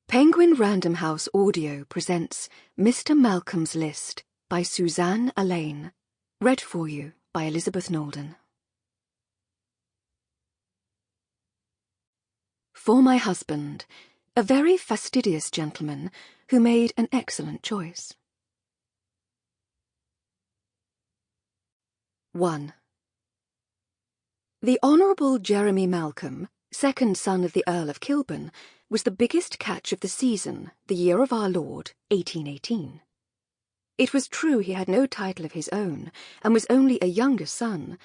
Penguin Random House Audio presents Mr. Malcolm's List by Suzanne Allain. Read for you by Elizabeth Knowelden. For my husband, a very fastidious gentleman who made an excellent choice. 1. The Honourable Jeremy Malcolm, second son of the Earl of Kilburn, was the biggest catch of the season, the year of our Lord, 1818. It was true he had no title of his own, and was only a younger son,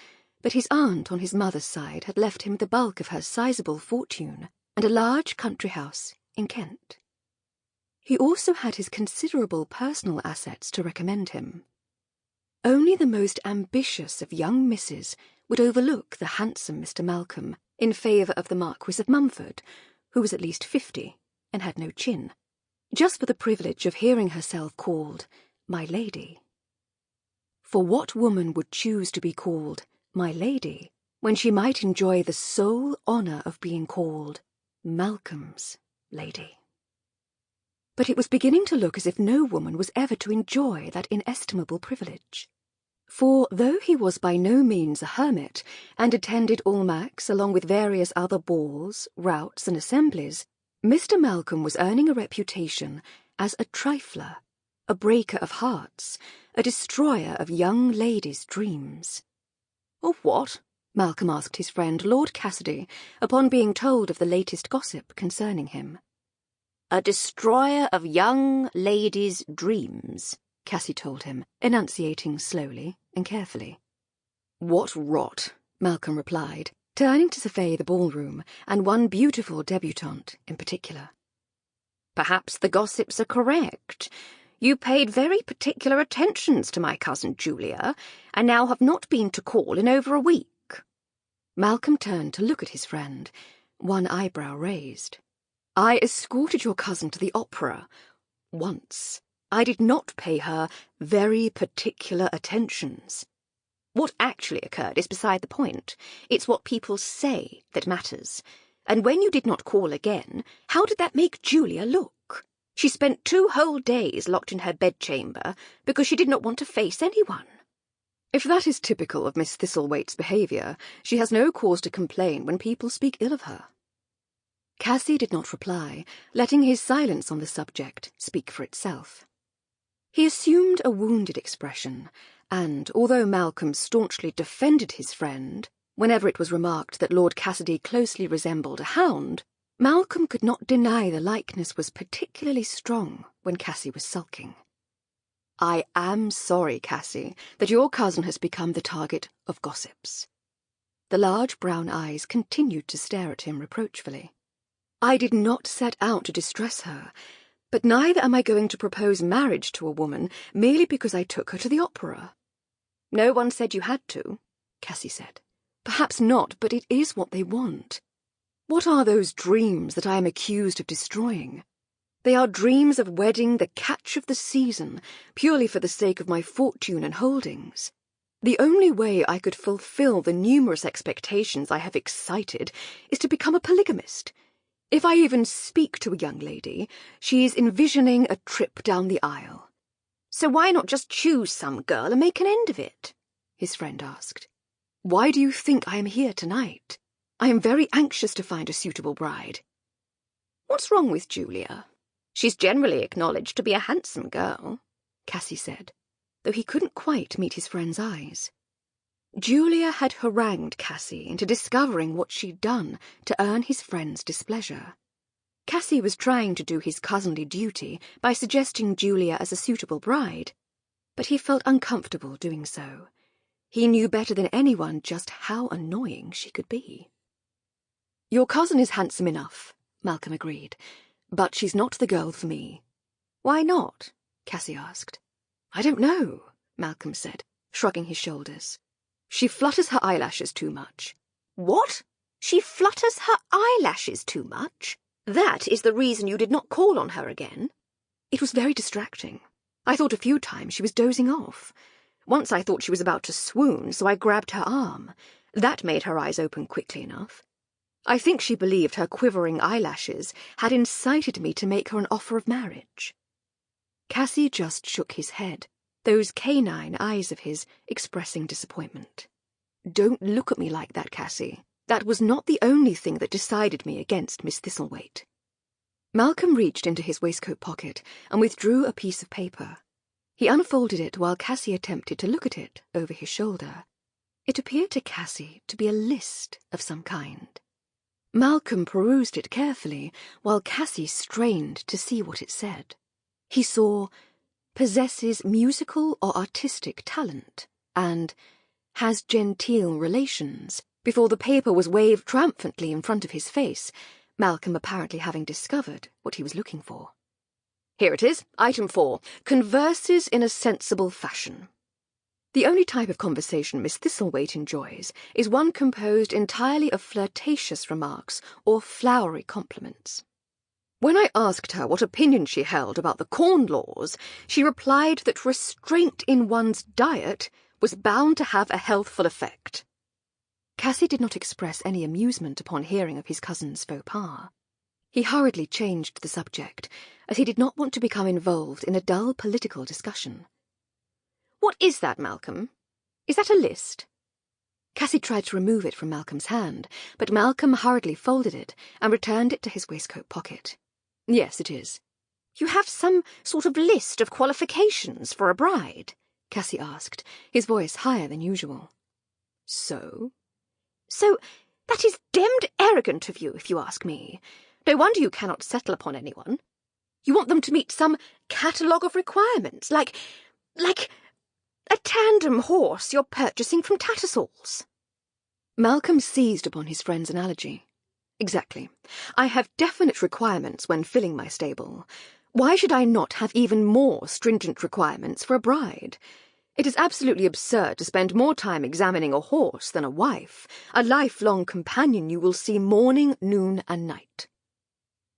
but his aunt on his mother's side had left him the bulk of her sizable fortune, and a large country house in Kent. He also had his considerable personal assets to recommend him. Only the most ambitious of young misses would overlook the handsome Mr. Malcolm in favour of the Marquis of Mumford, who was at least 50 and had no chin, just for the privilege of hearing herself called my lady. For what woman would choose to be called my lady when she might enjoy the sole honour of being called Malcolm's lady? But it was beginning to look as if no woman was ever to enjoy that inestimable privilege. For though he was by no means a hermit, and attended Almack's along with various other balls, routs, and assemblies, Mr. Malcolm was earning a reputation as a trifler, a breaker of hearts, a destroyer of young ladies' dreams. "Of what?" Malcolm asked his friend Lord Cassidy, upon being told of the latest gossip concerning him. "A destroyer of young ladies' dreams," Cassie told him, enunciating slowly and carefully. "What rot," Malcolm replied, turning to survey the ballroom, and one beautiful debutante in particular. "Perhaps the gossips are correct. You paid very particular attentions to my cousin Julia, and now have not been to call in over a week." Malcolm turned to look at his friend, one eyebrow raised. "I escorted your cousin to the opera once. I did not pay her very particular attentions." "What actually occurred is beside the point. It's what people say that matters. And when you did not call again, how did that make Julia look? She spent 2 whole days locked in her bedchamber because she did not want to face anyone." "If that is typical of Miss Thistlethwaite's behaviour, she has no cause to complain when people speak ill of her." Cassie did not reply, letting his silence on the subject speak for itself. He assumed a wounded expression, and, although Malcolm staunchly defended his friend, whenever it was remarked that Lord Cassidy closely resembled a hound, Malcolm could not deny the likeness was particularly strong when Cassie was sulking. "I am sorry, Cassie, that your cousin has become the target of gossips." The large brown eyes continued to stare at him reproachfully. "I did not set out to distress her, but neither am I going to propose marriage to a woman merely because I took her to the opera." "No one said you had to," Cassie said. "Perhaps not, but it is what they want. What are those dreams that I am accused of destroying? They are dreams of wedding the catch of the season, purely for the sake of my fortune and holdings. The only way I could fulfill the numerous expectations I have excited is to become a polygamist. If I even speak to a young lady, she is envisioning a trip down the aisle." "So why not just choose some girl and make an end of it?" his friend asked. "Why do you think I am here tonight? I am very anxious to find a suitable bride." "What's wrong with Julia? She's generally acknowledged to be a handsome girl," Cassie said, though he couldn't quite meet his friend's eyes. Julia had harangued Cassie into discovering what she'd done to earn his friend's displeasure. Cassie was trying to do his cousinly duty by suggesting Julia as a suitable bride, but he felt uncomfortable doing so. He knew better than anyone just how annoying she could be. "Your cousin is handsome enough," Malcolm agreed, "but she's not the girl for me." "Why not?" Cassie asked. "I don't know," Malcolm said, shrugging his shoulders. "She flutters her eyelashes too much." "What? She flutters her eyelashes too much? That is the reason you did not call on her again?" "It was very distracting. I thought a few times she was dozing off. Once I thought she was about to swoon, so I grabbed her arm. That made her eyes open quickly enough. I think she believed her quivering eyelashes had incited me to make her an offer of marriage. Cassie just shook his head, those canine eyes of his expressing disappointment. Don't look at me like that, Cassie. That was not the only thing that decided me against Miss Thistlethwaite. Malcolm reached into his waistcoat pocket and withdrew a piece of paper. He unfolded it while Cassie attempted to look at it over his shoulder. It appeared to Cassie to be a list of some kind. Malcolm perused it carefully while Cassie strained to see what it said. He saw, possesses musical or artistic talent, and has genteel relations, before the paper was waved triumphantly in front of his face, Malcolm apparently having discovered what he was looking for. Here it is, item 4, converses in a sensible fashion. The only type of conversation Miss Thistlethwaite enjoys is one composed entirely of flirtatious remarks or flowery compliments. When I asked her what opinion she held about the Corn Laws, she replied that restraint in one's diet was bound to have a healthful effect. Cassie did not express any amusement upon hearing of his cousin's faux pas. He hurriedly changed the subject, as he did not want to become involved in a dull political discussion. What is that, Malcolm? Is that a list? Cassie tried to remove it from Malcolm's hand, but Malcolm hurriedly folded it and returned it to his waistcoat pocket. Yes, it is. You have some sort of list of qualifications for a bride? Cassie asked, his voice higher than usual. So? So, that is demmed arrogant of you, if you ask me. No wonder you cannot settle upon anyone. You want them to meet some catalogue of requirements, like a tandem horse you're purchasing from Tattersall's. Malcolm seized upon his friend's analogy. Exactly. I have definite requirements when filling my stable. Why should I not have even more stringent requirements for a bride? It is absolutely absurd to spend more time examining a horse than a wife, a lifelong companion you will see morning, noon, and night.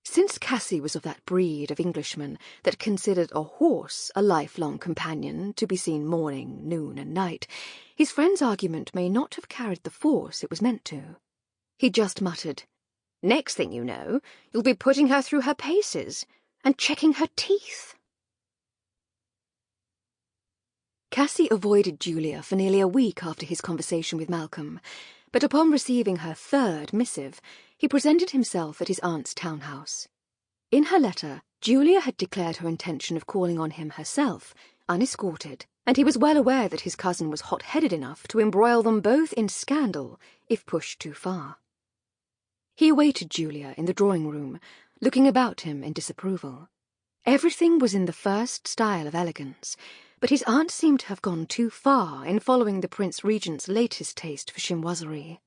Since Cassie was of that breed of Englishman that considered a horse a lifelong companion to be seen morning, noon, and night, his friend's argument may not have carried the force it was meant to. He just muttered, "Next thing you know, you'll be putting her through her paces and checking her teeth." Cassie avoided Julia for nearly a week after his conversation with Malcolm, but upon receiving her third missive, he presented himself at his aunt's townhouse. In her letter, Julia had declared her intention of calling on him herself, unescorted, and he was well aware that his cousin was hot-headed enough to embroil them both in scandal if pushed too far. He awaited Julia in the drawing-room, looking about him in disapproval. Everything was in the first style of elegance, but his aunt seemed to have gone too far in following the Prince Regent's latest taste for chinoiserie.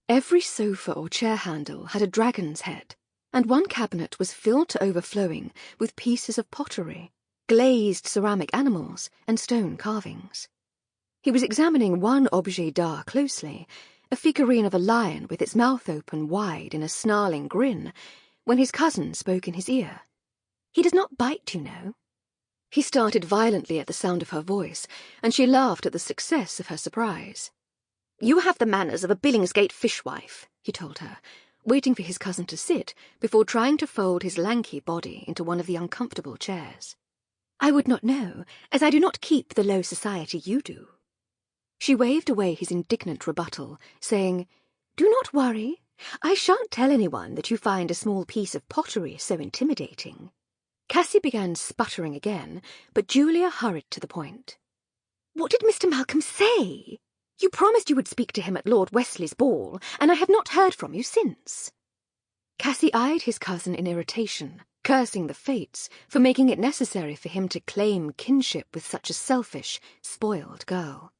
Every sofa or chair handle had a dragon's head, and one cabinet was filled to overflowing with pieces of pottery, glazed ceramic animals, and stone carvings. He was examining one objet d'art closely, a figurine of a lion with its mouth open wide in a snarling grin, when his cousin spoke in his ear. "He does not bite, you know." He started violently at the sound of her voice, and she laughed at the success of her surprise. "You have the manners of a Billingsgate fishwife," he told her, waiting for his cousin to sit before trying to fold his lanky body into one of the uncomfortable chairs. "I would not know, as I do not keep the low society you do." She waved away his indignant rebuttal, saying, "Do not worry. I shan't tell anyone that you find a small piece of pottery so intimidating." Cassie began sputtering again, but Julia hurried to the point. "What did Mr. Malcolm say? You promised you would speak to him at Lord Wesley's ball, and I have not heard from you since." Cassie eyed his cousin in irritation, cursing the fates for making it necessary for him to claim kinship with such a selfish, spoiled girl.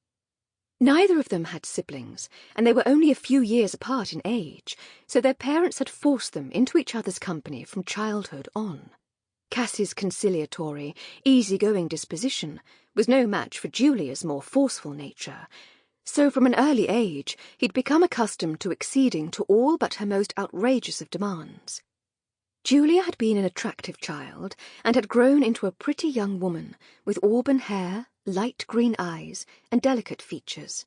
Neither of them had siblings, and they were only a few years apart in age, so their parents had forced them into each other's company from childhood on. Cassie's conciliatory, easy-going disposition was no match for Julia's more forceful nature, so from an early age he'd become accustomed to acceding to all but her most outrageous of demands. Julia had been an attractive child, and had grown into a pretty young woman with auburn hair, light green eyes, and delicate features.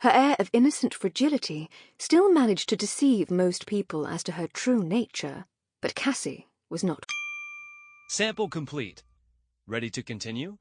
Her air of innocent fragility still managed to deceive most people as to her true nature, but Cassie was not. Sample complete. Ready to continue?